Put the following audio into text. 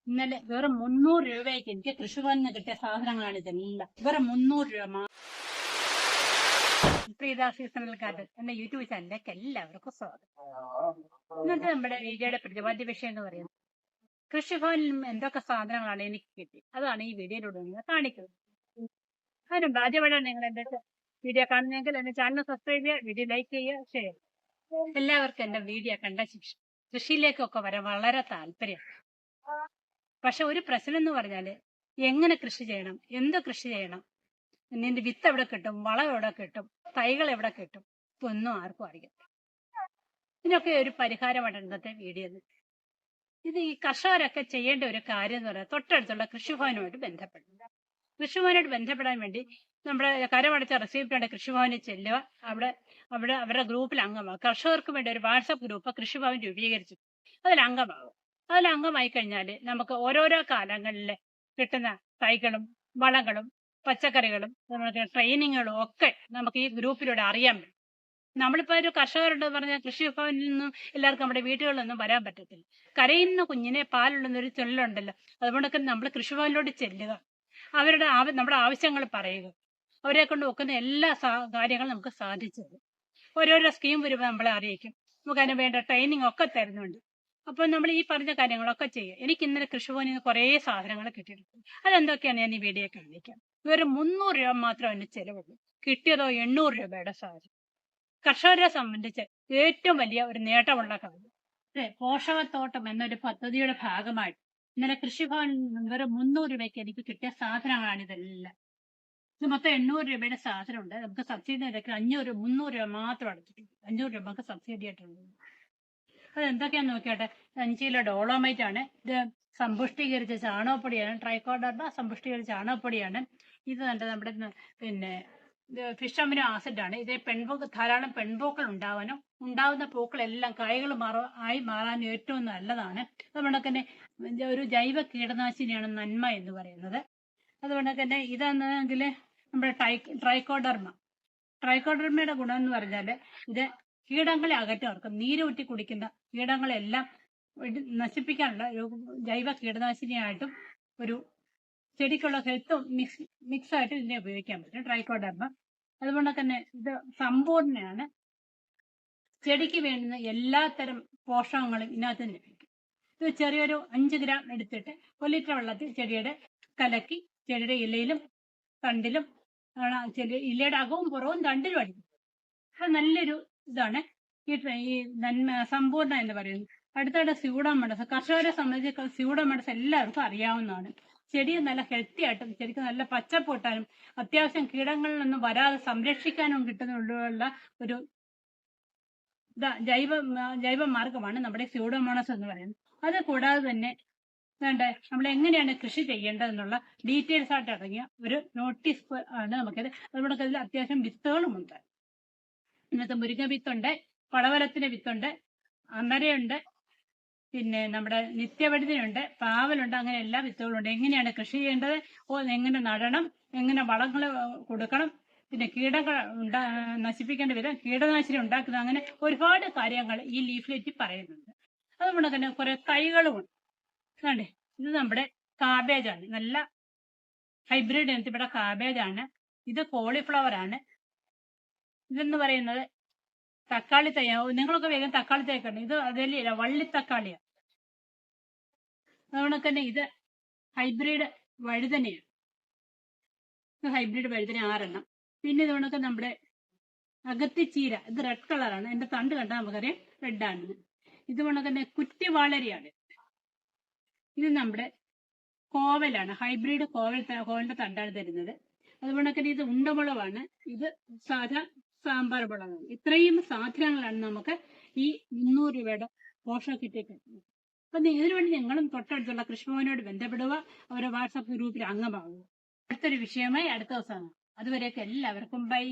ഇന്നലെ വെറും 300 രൂപയ്ക്ക് എനിക്ക് കൃഷിഭവനിൽ നിന്ന് കിട്ടിയ സാധനങ്ങളാണ് ഇതെല്ലാം. വെറും 300 രൂപ. പ്രീത സീസണൽ ഗാർഡൻ എന്ന യൂട്യൂബ് ചാനലിലേക്ക് എല്ലാവർക്കും സ്വാഗതം. ഇന്നത്തെ നമ്മുടെ വീഡിയോയുടെ പ്രതിപാദ്യ വിഷയം എന്ന് പറയുന്നത് കൃഷിഭവനിൽ എന്തൊക്കെ സാധനങ്ങളാണ് എനിക്ക് കിട്ടി, അതാണ് ഈ വീഡിയോയിലൂടെ നിങ്ങൾ കാണിക്കുന്നത്. അതിനുണ്ട് ആദ്യമായിട്ടാണ് നിങ്ങൾ എന്റെ വീഡിയോ കാണുന്നതെങ്കിൽ എന്റെ ചാനൽ സബ്സ്ക്രൈബ് ചെയ്യുക, വീഡിയോ ലൈക്ക് ചെയ്യുക, ഷെയർ ചെയ്യുക. എല്ലാവർക്കും എന്റെ വീഡിയോ കണ്ട ശേഷം കൃഷിയിലേക്കൊക്കെ വരാൻ വളരെ താല്പര്യം. പക്ഷെ ഒരു പ്രശ്നം എന്ന് പറഞ്ഞാല് എങ്ങനെ കൃഷി ചെയ്യണം, എന്ത് കൃഷി ചെയ്യണം, നിന്റെ വിത്ത് എവിടെ കിട്ടും, വളം എവിടെ കിട്ടും, തൈകൾ എവിടെ കിട്ടും, ഇതൊന്നും ആർക്കും അറിയാം. ഇതിനൊക്കെ ഒരു പരിഹാരമാണ് ഇന്നത്തെ വീഡിയോ. ഇത് ഈ കർഷകരൊക്കെ ചെയ്യേണ്ട ഒരു കാര്യം എന്ന് പറയുന്നത് തൊട്ടടുത്തുള്ള കൃഷിഭവനുമായിട്ട് ബന്ധപ്പെടും. കൃഷിഭവനുമായിട്ട് ബന്ധപ്പെടാൻ വേണ്ടി നമ്മുടെ കരമടച്ച റെസിപ്റ്റാണ് കൃഷിഭവനിൽ ചെല്ലുക. അവിടെ അവരുടെ ഗ്രൂപ്പിൽ അംഗമാകും. കർഷകർക്ക് വേണ്ടി ഒരു വാട്സപ്പ് ഗ്രൂപ്പ് കൃഷിഭവൻ രൂപീകരിച്ചു. അതിൽ അംഗമാകും. അംഗമായി കഴിഞ്ഞാൽ നമുക്ക് ഓരോരോ കാലങ്ങളിൽ കിട്ടുന്ന തൈകളും വളങ്ങളും പച്ചക്കറികളും നമുക്ക് ട്രെയിനിങ്ങുകളും ഒക്കെ നമുക്ക് ഈ ഗ്രൂപ്പിലൂടെ അറിയാൻ പറ്റും. നമ്മളിപ്പോ ഒരു കർഷകരുണ്ടെന്ന് പറഞ്ഞാൽ കൃഷിഭവനിൽ നിന്നും എല്ലാവർക്കും നമ്മുടെ വീടുകളിലൊന്നും വരാൻ പറ്റത്തില്ല. കരയുന്ന കുഞ്ഞിനെ പാലുണ്ടെന്നൊരു ചൊല്ലുണ്ടല്ലോ. അതുകൊണ്ടൊക്കെ നമ്മൾ കൃഷിഭവനിലോട്ട് ചെല്ലുക, നമ്മുടെ ആവശ്യങ്ങൾ പറയുക, അവരെ കൊണ്ട് വെക്കുന്ന എല്ലാ കാര്യങ്ങളും നമുക്ക് സാധിച്ചു തരും. ഓരോരോ സ്കീം വരുമ്പോൾ നമ്മളെ അറിയിക്കും. നമുക്ക് അതിന് വേണ്ട ട്രെയിനിങ് ഒക്കെ തരുന്നുണ്ട്. അപ്പൊ നമ്മൾ ഈ പറഞ്ഞ കാര്യങ്ങളൊക്കെ ചെയ്യും. എനിക്ക് ഇന്നലെ കൃഷിഭവനിൽ നിന്ന് കുറേ സാധനങ്ങൾ കിട്ടിയിട്ടുണ്ട്. അതെന്തൊക്കെയാണ് ഞാൻ ഈ വീഡിയോ കാണിക്കാം. വെറും 300 രൂപ മാത്രം അതിന് ചെലവുള്ളൂ. കിട്ടിയതോ 800 രൂപയുടെ സാധനം. കർഷകരെ സംബന്ധിച്ച് ഏറ്റവും വലിയ ഒരു നേട്ടമുള്ള കാര്യം. പോഷകത്തോട്ടം എന്നൊരു പദ്ധതിയുടെ ഭാഗമായിട്ട് ഇന്നലെ കൃഷിഭവൻ വെറും 300 രൂപയ്ക്ക് എനിക്ക് കിട്ടിയ സാധനങ്ങളാണ് ഇതെല്ലാം. ഇത് മൊത്തം 800 രൂപയുടെ സാധനമുണ്ട്. നമുക്ക് സബ്സിഡി നിരക്ക് 300 രൂപ മാത്രം അടച്ചിട്ടുണ്ട്. 500 രൂപ നമുക്ക് സബ്സിഡി ആയിട്ടുണ്ട്. അത് എന്തൊക്കെയാന്ന് നോക്കിയാട്ടെ. 5 കിലോ ഡോളോമൈറ്റ് ആണ്. ഇത് സമ്പുഷ്ടീകരിച്ച ചാണകപ്പൊടിയാണ്. ട്രൈക്കോഡർമ സമ്പുഷ്ടീകരിച്ച ചാണകപ്പൊടിയാണ്. ഇത് നമ്മുടെ പിന്നെ ഫിഷ് അമിനോ ആസിഡ് ആണ്. ഇത് ധാരാളം പെൺപൂക്കൾ ഉണ്ടാവാനും ഉണ്ടാവുന്ന പൂക്കളെല്ലാം കായ്കൾ മാറാനും ഏറ്റവും നല്ലതാണ്. അതുകൊണ്ട് തന്നെ ഒരു ജൈവ കീടനാശിനിയാണ് നന്മ എന്ന് പറയുന്നത്. അതുകൊണ്ട് തന്നെ ഇതാണെങ്കിൽ നമ്മുടെ ട്രൈക്കോഡർമയുടെ ഗുണം എന്ന് പറഞ്ഞാൽ ഇത് കീടങ്ങളെ അകറ്റവർക്ക് നീരൂറ്റി കുടിക്കുന്ന കീടങ്ങളെല്ലാം നശിപ്പിക്കാനുള്ള ഒരു ജൈവ കീടനാശിനിയായിട്ടും ഒരു ചെടിക്കുള്ള ഹെൽത്തും മിക്സ് ആയിട്ട് ഇതിനെ ഉപയോഗിക്കാൻ പറ്റും ട്രൈക്കോഡർമ. അതുകൊണ്ട് തന്നെ ഇത് സമ്പൂർണ്ണയാണ്. ചെടിക്ക് വേണ്ടുന്ന എല്ലാത്തരം പോഷകങ്ങളും ഇതിനകത്ത് ലഭിക്കും. ഇത് ചെറിയൊരു 5 ഗ്രാം എടുത്തിട്ട് 1 ലിറ്റർ വെള്ളത്തിൽ ചെടിയുടെ കലക്കി ചെടിയുടെ ഇലയിലും തണ്ടിലും ഇലയുടെ അകവും പുറവും തണ്ടിലും അടിക്കും. അത് നല്ലൊരു ഇതാണ് ഈ നന്മ സമ്പൂർണ്ണ എന്ന് പറയുന്നത്. അടുത്തവിടെ സ്യൂഡോമോണസ്. കർഷകരെ സംബന്ധിച്ച് സ്യൂഡോമോണസ് എല്ലാവർക്കും അറിയാവുന്നതാണ്. ചെടിയെ നല്ല ഹെൽത്തി ആയിട്ടും ചെടിക്ക് നല്ല പച്ചപ്പ് കിട്ടാനും അത്യാവശ്യം കീടങ്ങളിലൊന്നും വരാതെ സംരക്ഷിക്കാനും കിട്ടുന്നുള്ള ഒരു ജൈവ മാർഗമാണ് നമ്മുടെ സ്യൂഡോമോണസ് എന്ന് പറയുന്നത്. അത് കൂടാതെ തന്നെ നമ്മൾ എങ്ങനെയാണ് കൃഷി ചെയ്യേണ്ടതെന്നുള്ള ഡീറ്റെയിൽസ് ആയിട്ട് അടങ്ങിയ ഒരു നോട്ടീസ് ആണ് നമുക്കത്. അതുകൊണ്ട് അതിൽ അത്യാവശ്യം വിത്തുകളുമുണ്ട്. ഇന്നത്തെ മുരിങ്ങ വിത്തുണ്ട്, പടവലത്തിന്റെ വിത്തുണ്ട്, അമരയുണ്ട്, പിന്നെ നമ്മുടെ നിത്യവഴുതിനുണ്ട്, പാവലുണ്ട്. അങ്ങനെ എല്ലാ വിത്തുകളുണ്ട്. എങ്ങനെയാണ് കൃഷി ചെയ്യേണ്ടത്, എങ്ങനെ നടണം, എങ്ങനെ വളങ്ങൾ കൊടുക്കണം, പിന്നെ കീടങ്ങൾ നശിപ്പിക്കേണ്ട വിധം, കീടനാശിനി ഉണ്ടാക്കുന്നത്, അങ്ങനെ ഒരുപാട് കാര്യങ്ങൾ ഈ ലീഫ്ലെറ്റിൽ പറയുന്നുണ്ട്. അതുകൊണ്ട് തന്നെ കുറെ തൈകളുമുണ്ട്. ഇത് നമ്മുടെ കാബേജാണ്. നല്ല ഹൈബ്രിഡ് ഇനത്തിൽപ്പെട്ട കാബേജാണ്. ഇത് കോളിഫ്ലവർ ആണ്. ഇതെന്ന് പറയുന്നത് തക്കാളി തൈ. നിങ്ങളൊക്കെ വേഗം തക്കാളി തൈക്കുണ്ട്. ഇത് അതല്ല, വള്ളിത്തക്കാളിയാണ്. അതുകൊണ്ട് തന്നെ ഇത് ഹൈബ്രിഡ് വഴുതനയാണ്. ഹൈബ്രിഡ് വഴുതന 6 എണ്ണം. പിന്നെ ഇതുകൊണ്ടൊക്കെ നമ്മുടെ അകത്തിച്ചീര. ഇത് റെഡ് കളറാണ്. എന്റെ തണ്ട് കണ്ടാൽ നമുക്കറിയാം റെഡാണ്. ഇതുകൊണ്ടൊക്കെ തന്നെ കുറ്റിവാളരിയാണ്. ഇത് നമ്മുടെ കോവലാണ്. ഹൈബ്രിഡ് കോവലിന്റെ തണ്ടാണ് തരുന്നത്. അതുകൊണ്ടൊക്കെ ഇത് ഉണ്ടമുളവാണ്. ഇത് സാധാ സാമ്പാർ മുളകാണ്. ഇത്രയും സാധനങ്ങളാണ് നമുക്ക് ഈ 300 രൂപയുടെ പോഷക കിറ്റ് കിട്ടുന്നത്. അപ്പൊ ഇതിനുവേണ്ടി നിങ്ങളും തൊട്ടടുത്തുള്ള കൃഷിഭവനോട് ബന്ധപ്പെടുക, അവരുടെ വാട്സാപ്പ് ഗ്രൂപ്പിൽ അംഗമാകുക. അടുത്തൊരു വിഷയമായി അടുത്ത ദിവസമാണ്. അതുവരെയൊക്കെ എല്ലാവർക്കും ബൈ.